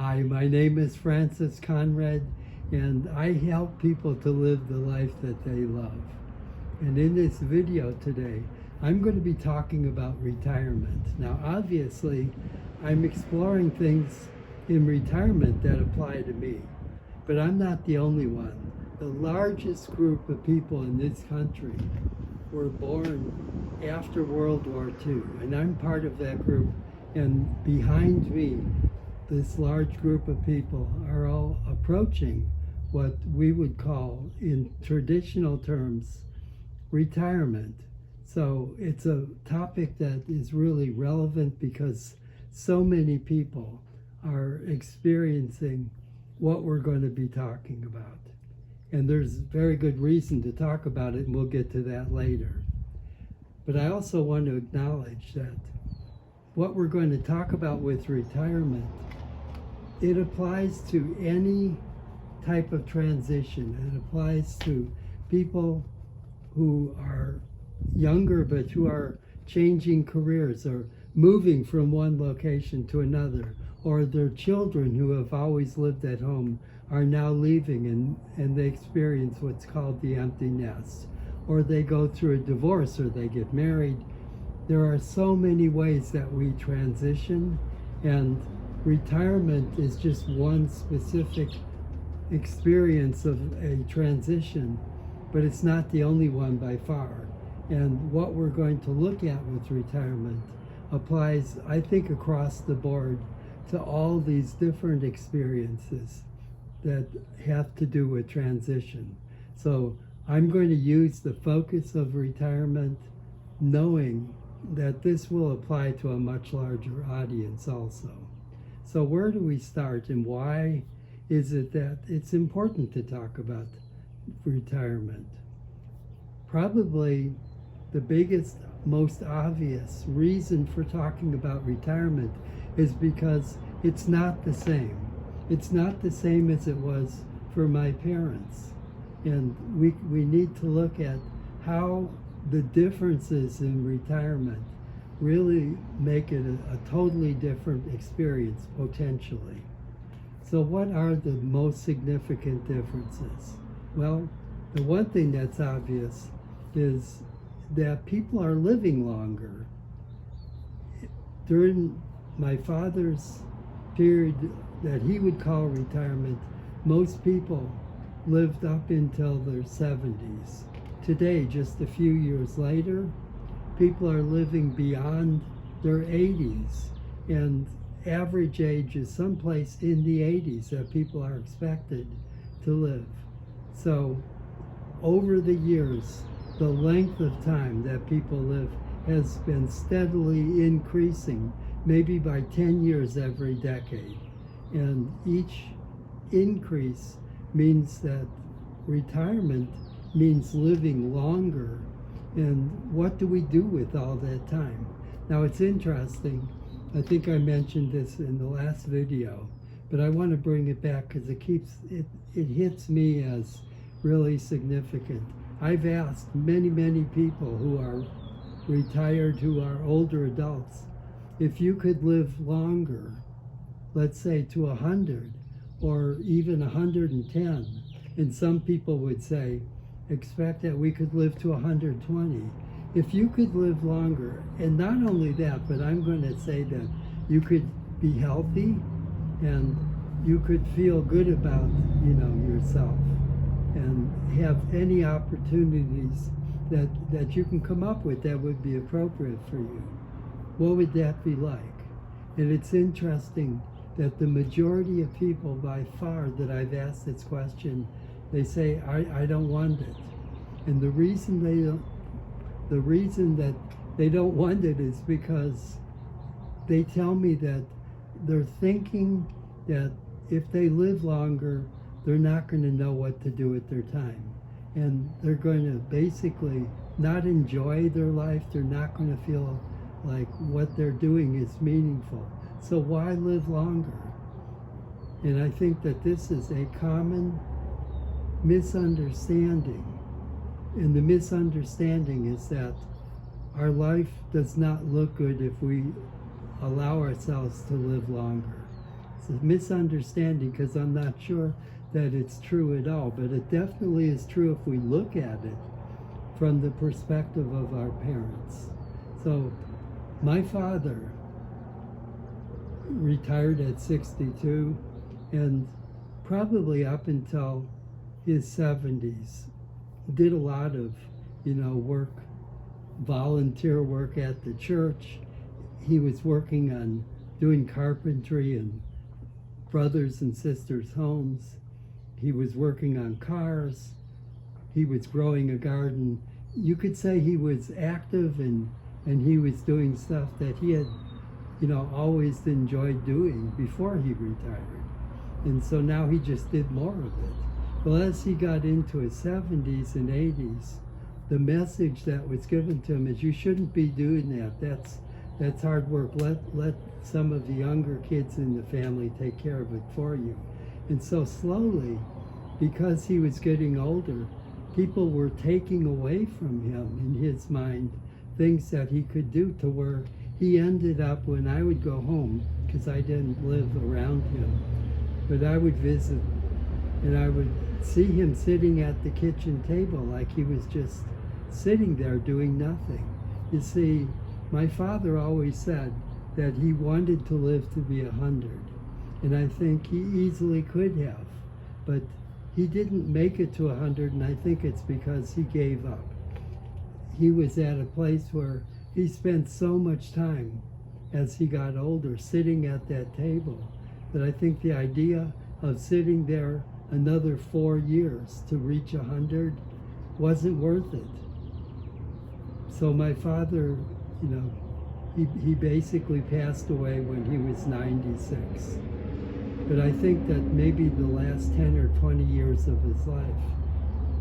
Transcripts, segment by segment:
Hi, my name is Francis Conrad, and I help people to live the life that they love. And in this video today, I'm going to be talking about retirement. Now, obviously, I'm exploring things in retirement that apply to me, but I'm not the only one. The largest group of people in this country were born after World War II, and I'm part of that group. And behind me, this large group of people are all approaching what we would call, in traditional terms, retirement. So it's a topic that is really relevant because so many people are experiencing what we're going to be talking about. And there's very good reason to talk about it, and we'll get to that later. But I also want to acknowledge that what we're going to talk about with retirement, it applies to any type of transition. It applies to people who are younger but who are changing careers or moving from one location to another, or their children who have always lived at home are now leaving and they experience what's called the empty nest, or they go through a divorce or they get married. There are so many ways that we transition, and retirement is just one specific experience of a transition, but it's not the only one by far. And what we're going to look at with retirement applies, I think, across the board to all these different experiences that have to do with transition. So I'm going to use the focus of retirement, knowing that this will apply to a much larger audience also. So where do we start, and why is it that it's important to talk about retirement? Probably the biggest, most obvious reason for talking about retirement is because it's not the same. It's not the same as it was for my parents. And we need to look at how the differences in retirement really make it a totally different experience, potentially. So what are the most significant differences? Well, the one thing that's obvious is that people are living longer. During my father's period that he would call retirement, most people lived up until their 70s. Today, just a few years later, people are living beyond their 80s, and average age is someplace in the 80s that people are expected to live. So over the years, the length of time that people live has been steadily increasing, maybe by 10 years every decade. And each increase means that retirement means living longer. And what do we do with all that time? Now, it's interesting. I think I mentioned this in the last video, but I want to bring it back because it hits me as really significant. I've asked many people who are retired, who are older adults, if you could live longer, let's say to 100 or even 110, and some people would say, expect that we could live to 120. If you could live longer, and not only that, but I'm going to say that you could be healthy and you could feel good about, yourself, and have any opportunities that you can come up with that would be appropriate for you. What would that be like? And it's interesting that the majority of people by far that I've asked this question, they say, I don't want it. And the reason that they don't want it is because they tell me that they're thinking that if they live longer, they're not going to know what to do with their time. And they're going to basically not enjoy their life. They're not going to feel like what they're doing is meaningful. So why live longer? And I think that this is a common misunderstanding. And the misunderstanding is that our life does not look good if we allow ourselves to live longer. It's a misunderstanding because I'm not sure that it's true at all, but it definitely is true if we look at it from the perspective of our parents. So my father retired at 62, and probably up until his 70s did a lot of work, volunteer work at the church. He was working on doing carpentry in brothers and sisters' homes. He was working on cars. He was growing a garden. You could say he was active, and he was doing stuff that he had always enjoyed doing before he retired. And so now he just did more of it. Well, as he got into his 70s and 80s, the message that was given to him is, you shouldn't be doing that. That's hard work. Let some of the younger kids in the family take care of it for you. And so slowly, because he was getting older, people were taking away from him, in his mind, things that he could do, to where he ended up, when I would go home, because I didn't live around him, but I would visit, and I would see him sitting at the kitchen table like he was just sitting there doing nothing. You see, my father always said that he wanted to live to be 100, and I think he easily could have, but he didn't make it to 100, and I think it's because he gave up. He was at a place where he spent so much time as he got older sitting at that table that I think the idea of sitting there another 4 years to reach 100 wasn't worth it. So my father, he basically passed away when he was 96. But I think that maybe the last 10 or 20 years of his life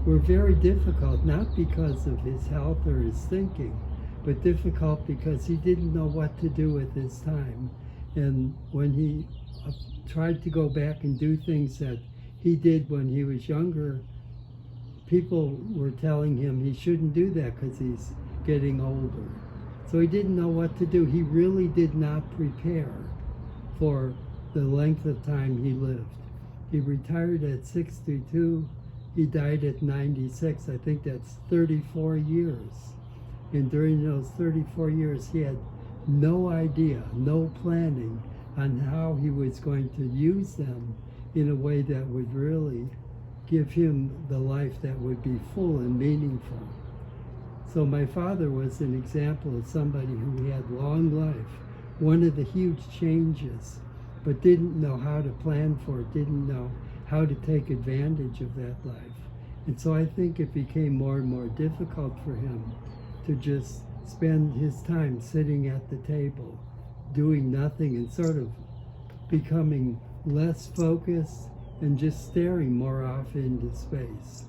were very difficult, not because of his health or his thinking, but difficult because he didn't know what to do with his time. And when he tried to go back and do things that he did when he was younger, people were telling him he shouldn't do that because he's getting older. So he didn't know what to do. He really did not prepare for the length of time he lived. He retired at 62. He died at 96. I think that's 34 years. And during those 34 years, he had no idea, no planning on how he was going to use them in a way that would really give him the life that would be full and meaningful. So my father was an example of somebody who had long life, one of the huge changes, but didn't know how to plan for it, didn't know how to take advantage of that life. And so I think it became more and more difficult for him to just spend his time sitting at the table, doing nothing, and sort of becoming less focused and just staring more off into space.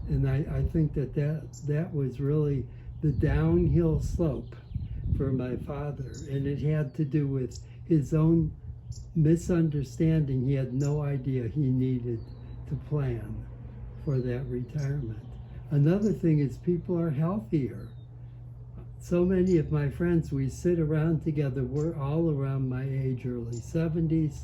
And I think that was really the downhill slope for my father. And it had to do with his own misunderstanding. He had no idea he needed to plan for that retirement. Another thing is people are healthier. So many of my friends, we sit around together, we're all around my age, early 70s,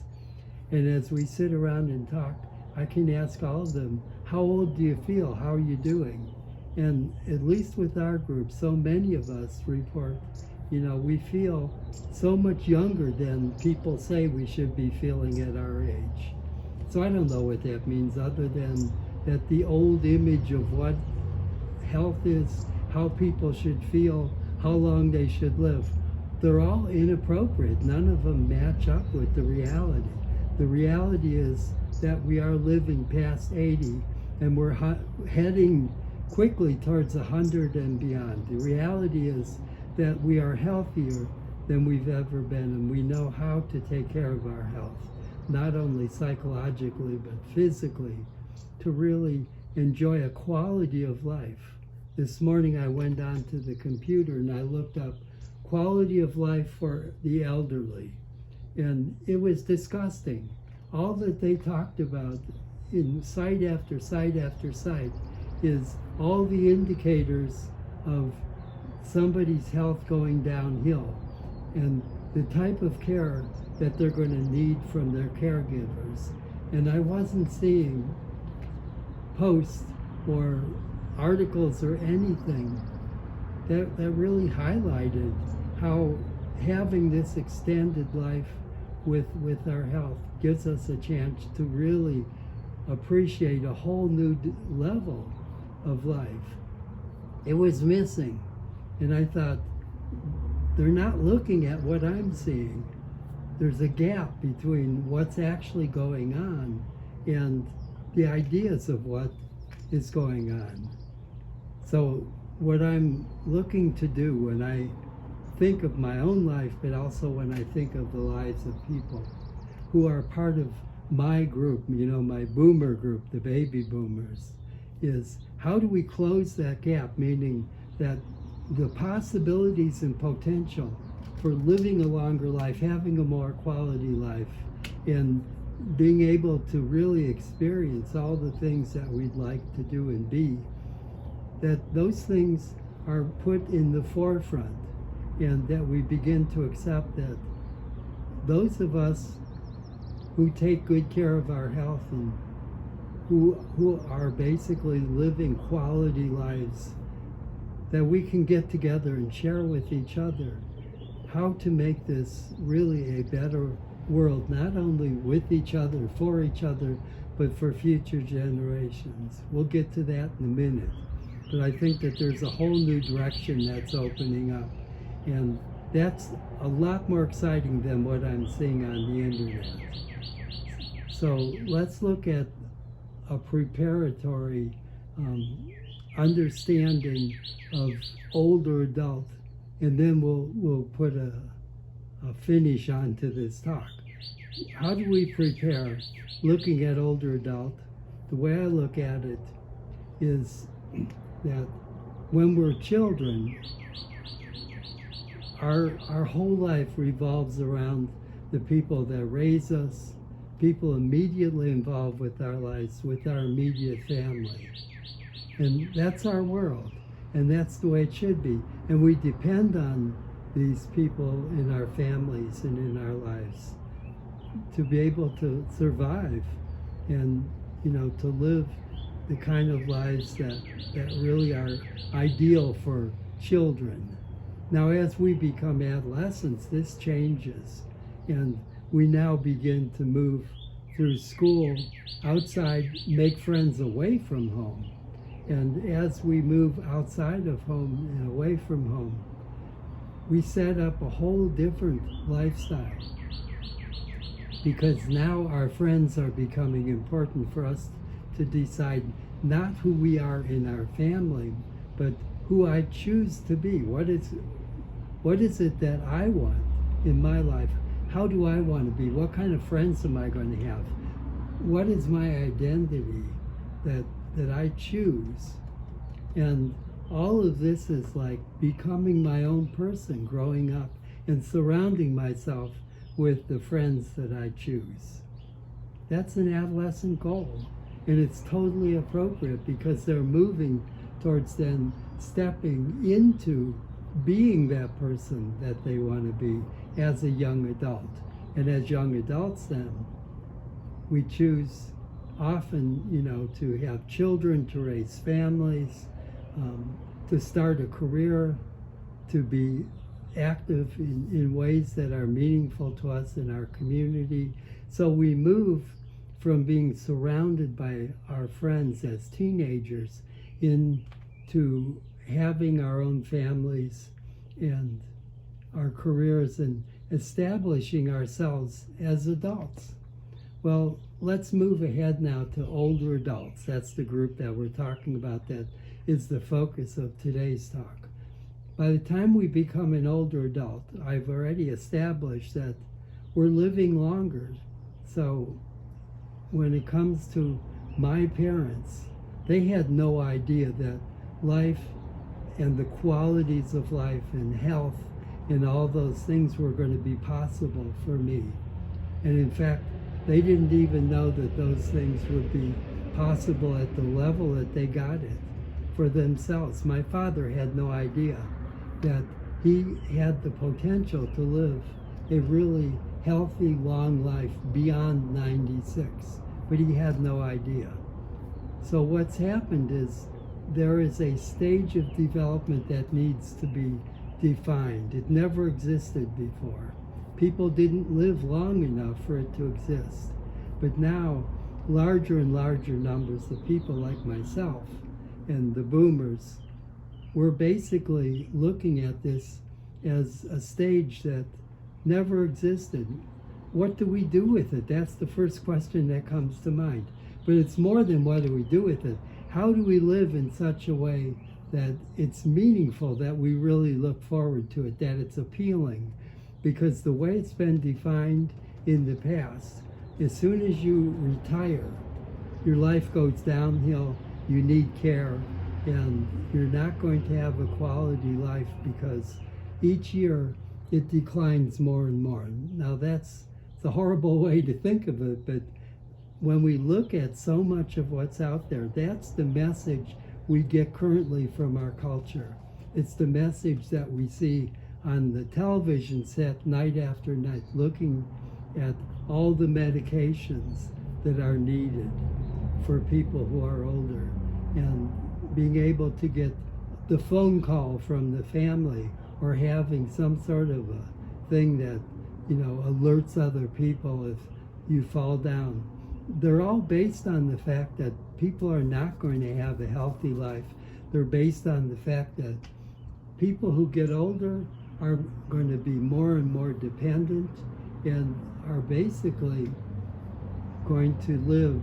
and as we sit around and talk, I can ask all of them, how old do you feel? How are you doing? And at least with our group, so many of us report, we feel so much younger than people say we should be feeling at our age. So I don't know what that means, other than that the old image of what health is, how people should feel, how long they should live, they're all inappropriate. None of them match up with the reality. The reality is that we are living past 80, and we're heading quickly towards 100 and beyond. The reality is that we are healthier than we've ever been, and we know how to take care of our health, not only psychologically, but physically, to really enjoy a quality of life. This morning I went onto the computer and I looked up quality of life for the elderly, and it was disgusting. All that they talked about in site after site after site is all the indicators of somebody's health going downhill. And the type of care that they're going to need from their caregivers. And I wasn't seeing posts or articles or anything that really highlighted how having this extended life with our health gives us a chance to really appreciate a whole new level of life. It was missing, and I thought, they're not looking at what I'm seeing. There's a gap between what's actually going on and the ideas of what is going on. So what I'm looking to do when I think of my own life, but also when I think of the lives of people who are part of my group, my boomer group, the baby boomers, is how do we close that gap? Meaning that the possibilities and potential for living a longer life, having a more quality life, and being able to really experience all the things that we'd like to do and be, that those things are put in the forefront, and that we begin to accept that those of us who take good care of our health and who are basically living quality lives, that we can get together and share with each other how to make this really a better world, not only with each other, for each other, but for future generations. We'll get to that in a minute. But I think that there's a whole new direction that's opening up. And that's a lot more exciting than what I'm seeing on the internet. So let's look at a preparatory understanding of older adult, and then we'll put a finish onto this talk. How do we prepare? Looking at older adult, the way I look at it is that when we're children, our whole life revolves around the people that raise us, people immediately involved with our lives, with our immediate family. And that's our world, and that's the way it should be. And we depend on these people in our families and in our lives to be able to survive and, to live the kind of lives that really are ideal for children. Now, as we become adolescents, this changes, and we now begin to move through school, outside, make friends away from home. And as we move outside of home and away from home, we set up a whole different lifestyle, because now our friends are becoming important for us to decide not who we are in our family, but who I choose to be. What is it that I want in my life? How do I want to be? What kind of friends am I going to have? What is my identity that I choose? And all of this is like becoming my own person, growing up, and surrounding myself with the friends that I choose. That's an adolescent goal, and it's totally appropriate because they're moving towards then stepping into being that person that they want to be as a young adult. And as young adults then, we choose often, to have children, to raise families, to start a career, to be active in ways that are meaningful to us in our community. So we move from being surrounded by our friends as teenagers into having our own families and our careers and establishing ourselves as adults. Well, let's move ahead now to older adults. That's the group that we're talking about, that is the focus of today's talk. By the time we become an older adult, I've already established that we're living longer. So when it comes to my parents, they had no idea that life and the qualities of life and health and all those things were going to be possible for me. And in fact, they didn't even know that those things would be possible at the level that they got it for themselves. My father had no idea that he had the potential to live a really healthy, long life beyond 96, but he had no idea. So what's happened is there is a stage of development that needs to be defined. It never existed before. People didn't live long enough for it to exist. But now, larger and larger numbers of people like myself and the boomers, we're basically looking at this as a stage that never existed. What do we do with it? That's the first question that comes to mind. But it's more than what do we do with it. How do we live in such a way that it's meaningful, that we really look forward to it, that it's appealing? Because the way it's been defined in the past, as soon as you retire, your life goes downhill, you need care, and you're not going to have a quality life because each year it declines more and more. Now it's a horrible way to think of it, but when we look at so much of what's out there, that's the message we get currently from our culture. It's the message that we see on the television set night after night, looking at all the medications that are needed for people who are older, and being able to get the phone call from the family, or having some sort of a thing that, alerts other people if you fall down. They're all based on the fact that people are not going to have a healthy life. They're based on the fact that people who get older are going to be more and more dependent and are basically going to live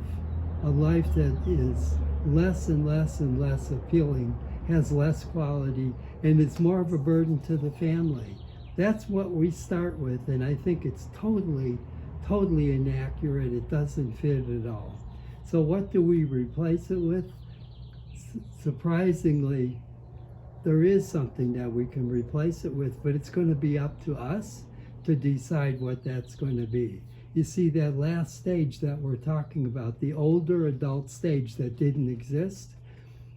a life that is less and less and less appealing, has less quality, and it's more of a burden to the family. That's what we start with, and I think it's totally inaccurate. It doesn't fit at all. So what do we replace it with? Surprisingly, there is something that we can replace it with, but it's going to be up to us to decide what that's going to be. You see, that last stage that we're talking about, the older adult stage that didn't exist,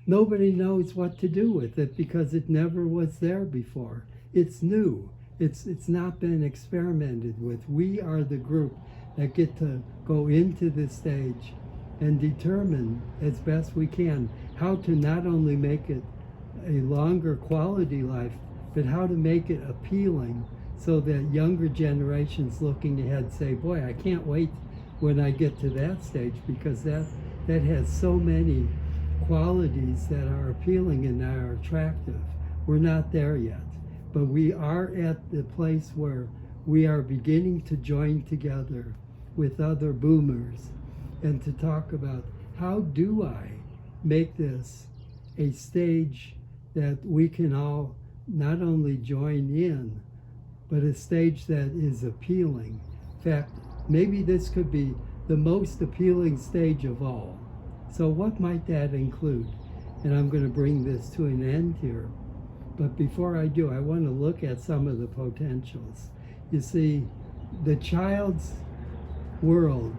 nobody knows what to do with it because it never was there before. It's new. It's not been experimented with. We are the group that get to go into this stage and determine as best we can how to not only make it a longer quality life, but how to make it appealing so that younger generations looking ahead say, boy, I can't wait when I get to that stage, because that has so many qualities that are appealing and are attractive. We're not there yet, but we are at the place where we are beginning to join together with other boomers and to talk about how do I make this a stage that we can all not only join in, but a stage that is appealing. In fact, maybe this could be the most appealing stage of all. So what might that include? And I'm going to bring this to an end here. But before I do, I want to look at some of the potentials. You see, the child's world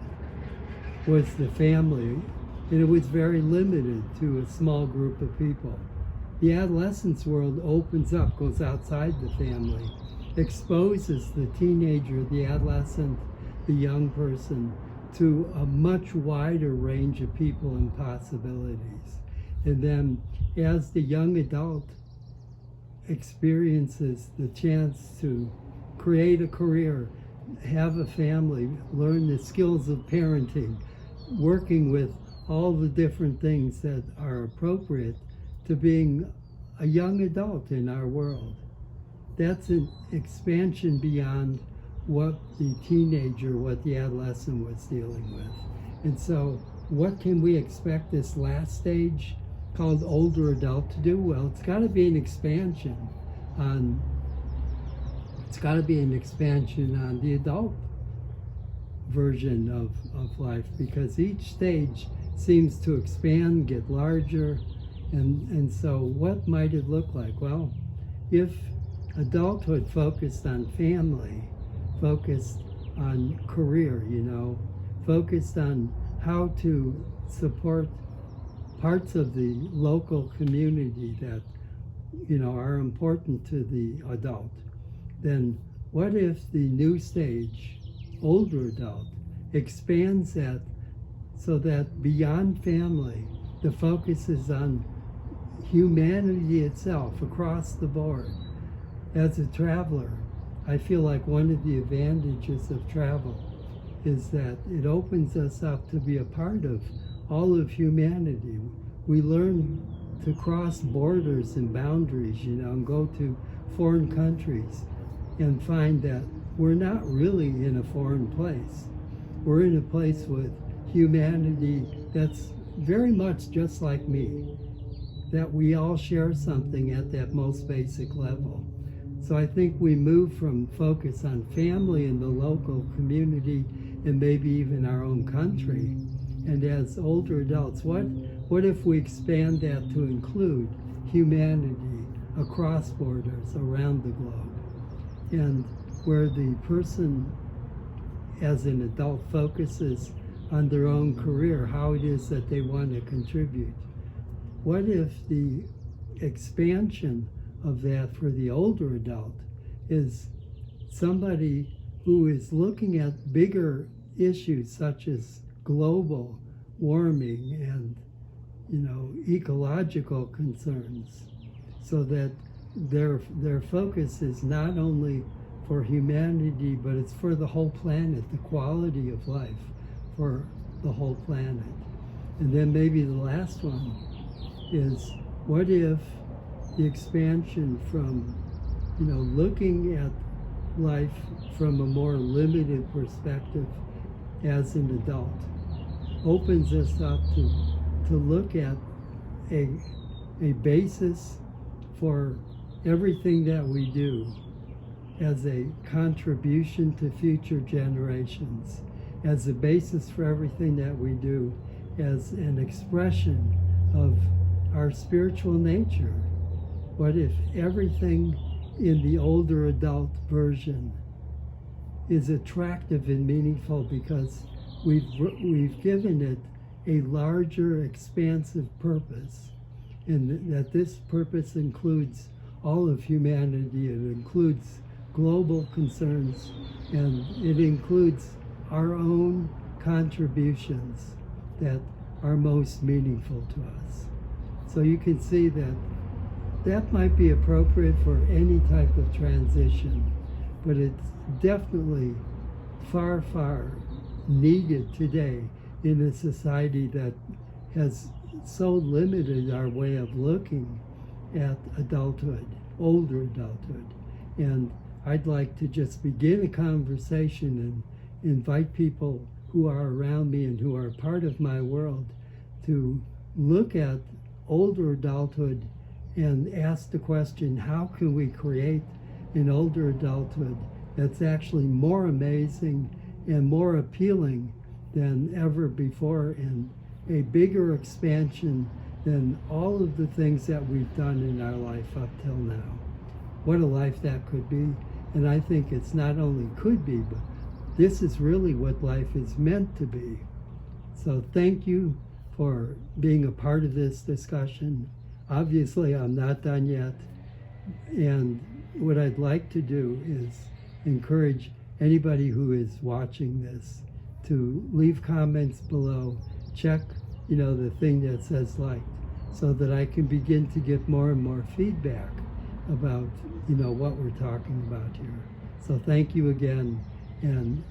was the family, and it was very limited to a small group of people. The adolescent's world opens up, goes outside the family, exposes the teenager, the adolescent, the young person to a much wider range of people and possibilities. And then as the young adult experiences the chance to create a career, have a family, learn the skills of parenting, working with all the different things that are appropriate to being a young adult in our world. That's an expansion beyond what the teenager, what the adolescent was dealing with. And so what can we expect this last stage called older adult to do? Well, it's got to be an expansion on the adult version of life, because each stage seems to expand, get larger, and so what might it look like? Well, if adulthood focused on family, focused on career, focused on how to support parts of the local community that, are important to the adult, then what if the new stage older adult, expands that so that beyond family, the focus is on humanity itself across the board. As a traveler, I feel like one of the advantages of travel is that it opens us up to be a part of all of humanity. We learn to cross borders and boundaries, and go to foreign countries and find that we're not really in a foreign place. We're in a place with humanity that's very much just like me, that we all share something at that most basic level. So I think we move from focus on family and the local community and maybe even our own country. And as older adults, what if we expand that to include humanity across borders around the globe? And where the person as an adult focuses on their own career, how it is that they want to contribute. What if the expansion of that for the older adult is somebody who is looking at bigger issues such as global warming and ecological concerns, so that their focus is not only for humanity, but it's for the whole planet, the quality of life for the whole planet. And then maybe the last one is, what if the expansion from looking at life from a more limited perspective as an adult opens us up to look at a basis for everything that we do as a contribution to future generations, as a basis for everything that we do, as an expression of our spiritual nature. What if everything in the older adult version is attractive and meaningful because we've given it a larger, expansive purpose, and that this purpose includes all of humanity. It includes global concerns, and it includes our own contributions that are most meaningful to us. So you can see that might be appropriate for any type of transition, but it's definitely far, far needed today in a society that has so limited our way of looking at adulthood, older adulthood. And I'd like to just begin a conversation and invite people who are around me and who are part of my world to look at older adulthood and ask the question, how can we create an older adulthood that's actually more amazing and more appealing than ever before, and a bigger expansion than all of the things that we've done in our life up till now. What a life that could be. And I think it's not only could be, but this is really what life is meant to be. So thank you for being a part of this discussion. Obviously, I'm not done yet. And what I'd like to do is encourage anybody who is watching this to leave comments below. Check, the thing that says liked, so that I can begin to get more and more feedback about, what we're talking about here. So thank you again. And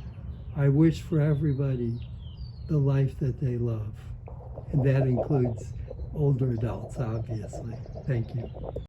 I wish for everybody the life that they love. And that includes older adults, obviously. Thank you.